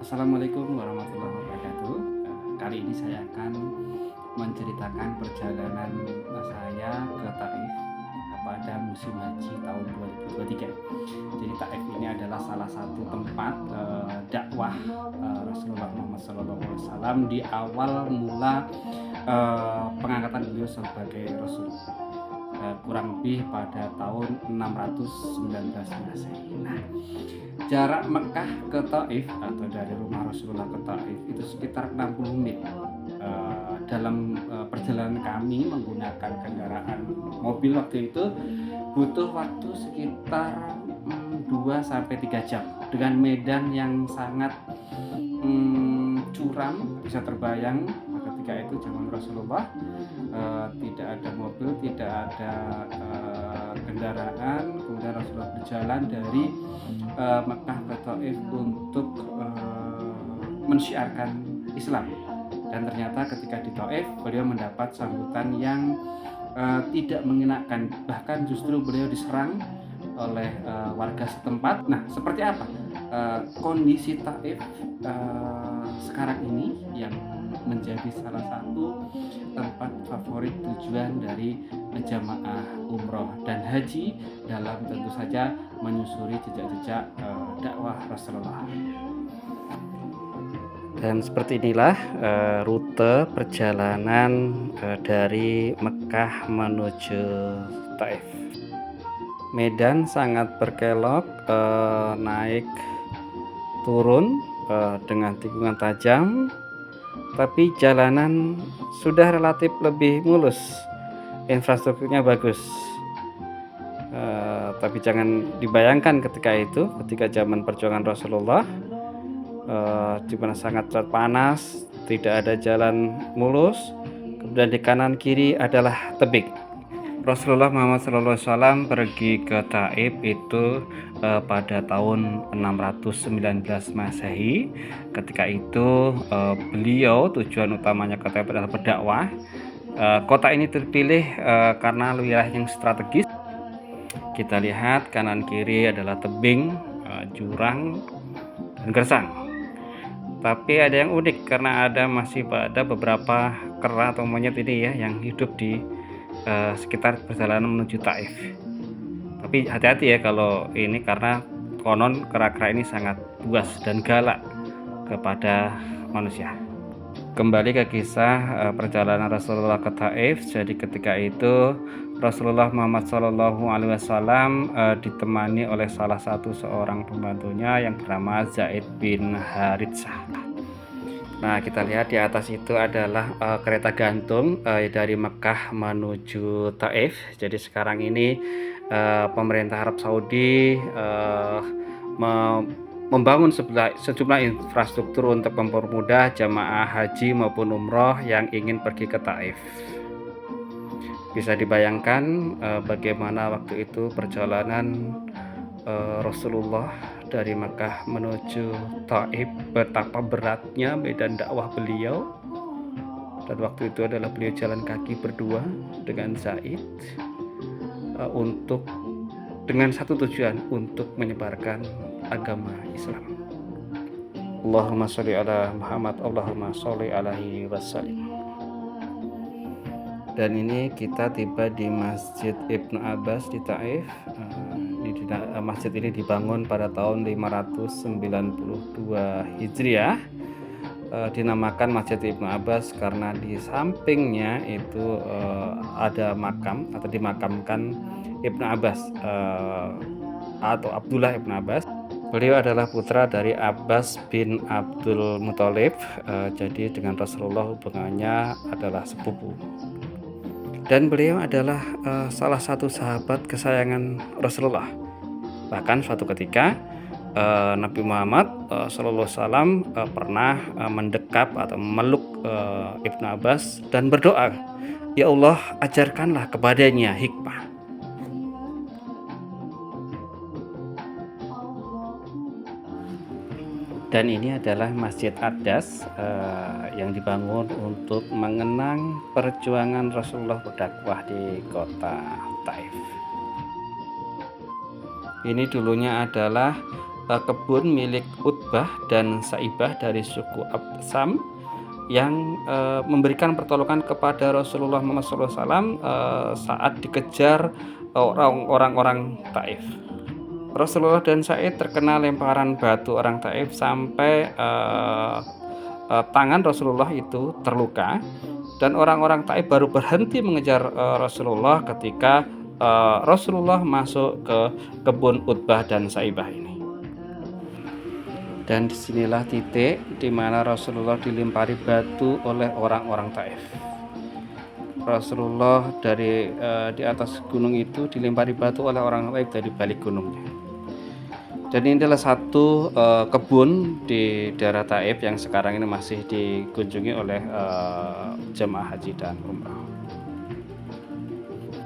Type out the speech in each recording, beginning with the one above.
Assalamualaikum warahmatullahi wabarakatuh. Kali ini saya akan menceritakan perjalanan saya ke Taif pada musim haji tahun 2023. Jadi Taif ini adalah salah satu tempat dakwah Rasulullah Muhammad SAW di awal mula pengangkatan beliau sebagai Rasul, kurang lebih pada tahun 619 Masehi. Nah, jarak Mekah ke Taif atau dari rumah Rasulullah ke Taif itu sekitar 60 menit. Dalam perjalanan kami menggunakan kendaraan mobil waktu itu butuh waktu sekitar 2 sampai 3 jam dengan medan yang sangat curam. Bisa terbayang ketika itu zaman Rasulullah tidak ada mobil, tidak ada kendaraan, kemudian Rasulullah berjalan dari Mekah ke Taif untuk mensyiarkan Islam. Dan ternyata ketika di Taif beliau mendapat sambutan yang tidak mengenakan, bahkan justru beliau diserang oleh warga setempat. Nah, seperti apa kondisi Taif sekarang ini yang menjadi salah satu tempat favorit tujuan dari jamaah umroh dan haji dalam tentu saja menyusuri jejak-jejak dakwah Rasulullah. Dan seperti inilah rute perjalanan dari Mekah menuju Taif. Medan sangat berkelok, naik turun dengan tikungan tajam, tapi jalanan sudah relatif lebih mulus, infrastrukturnya bagus. Tapi jangan dibayangkan ketika zaman perjuangan Rasulullah, di mana sangat panas, tidak ada jalan mulus, kemudian di kanan kiri adalah tebing. Rasulullah Muhammad SAW pergi ke Taif itu pada tahun 619 Masehi. Ketika itu beliau tujuan utamanya ke Taif adalah berdakwah. Kota ini terpilih karena wilayah yang strategis. Kita lihat kanan kiri adalah tebing, jurang, dan gersang. Tapi ada yang unik karena masih ada beberapa kera atau monyet ini ya yang hidup di sekitar perjalanan menuju Taif. Tapi hati-hati ya kalau ini, karena konon kera-kera ini sangat buas dan galak kepada manusia. Kembali ke kisah perjalanan Rasulullah ke Taif. Jadi ketika itu Rasulullah Muhammad SAW ditemani oleh salah satu seorang pembantunya yang bernama Zaid bin Haritsah. Nah, kita lihat di atas itu adalah kereta gantung dari Mekah menuju Taif. Jadi sekarang ini pemerintah Arab Saudi membangun sejumlah infrastruktur untuk mempermudah jamaah haji maupun umroh yang ingin pergi ke Taif. Bisa dibayangkan bagaimana waktu itu perjalanan Rasulullah dari Mekah menuju Taif, betapa beratnya medan dakwah beliau. Dan waktu itu adalah beliau jalan kaki berdua dengan Zaid dengan satu tujuan, untuk menyebarkan agama Islam. Allahumma sholli ala Muhammad, Allahumma sholli alaihi wasallam. Dan ini kita tiba di Masjid Ibnu Abbas di Taif. Masjid ini dibangun pada tahun 592 Hijriah. Dinamakan Masjid Ibnu Abbas karena di sampingnya itu ada makam atau dimakamkan Ibnu Abbas atau Abdullah Ibnu Abbas. Beliau adalah putra dari Abbas bin Abdul Muthalib. Jadi dengan Rasulullah hubungannya adalah sepupu. Dan beliau adalah salah satu sahabat kesayangan Rasulullah. Bahkan suatu ketika Nabi Muhammad SAW pernah mendekap atau memeluk Ibnu Abbas dan berdoa, "Ya Allah, ajarkanlah kepadanya hikmah." Dan ini adalah Masjid Aqdas yang dibangun untuk mengenang perjuangan Rasulullah berdakwah di kota Taif. Ini dulunya adalah kebun milik Utbah dan Saibah dari suku Absam yang memberikan pertolongan kepada Rasulullah Muhammad SAW saat dikejar orang-orang Taif. Rasulullah dan Sa'id terkena lemparan batu orang Taif sampai tangan Rasulullah itu terluka, dan orang-orang Taif baru berhenti mengejar Rasulullah ketika Rasulullah masuk ke kebun Utbah dan Saibah ini. Dan disinilah titik di mana Rasulullah dilempari batu oleh orang-orang Taif. Rasulullah dari di atas gunung itu dilempari batu oleh orang Taif dari balik gunungnya. Dan ini adalah satu kebun di daerah Taif yang sekarang ini masih dikunjungi oleh jemaah haji dan umrah.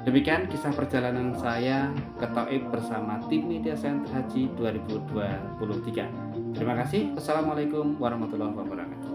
Demikian kisah perjalanan saya ke Taif bersama tim Media Center Haji 2023. Terima kasih. Wassalamualaikum warahmatullahi wabarakatuh.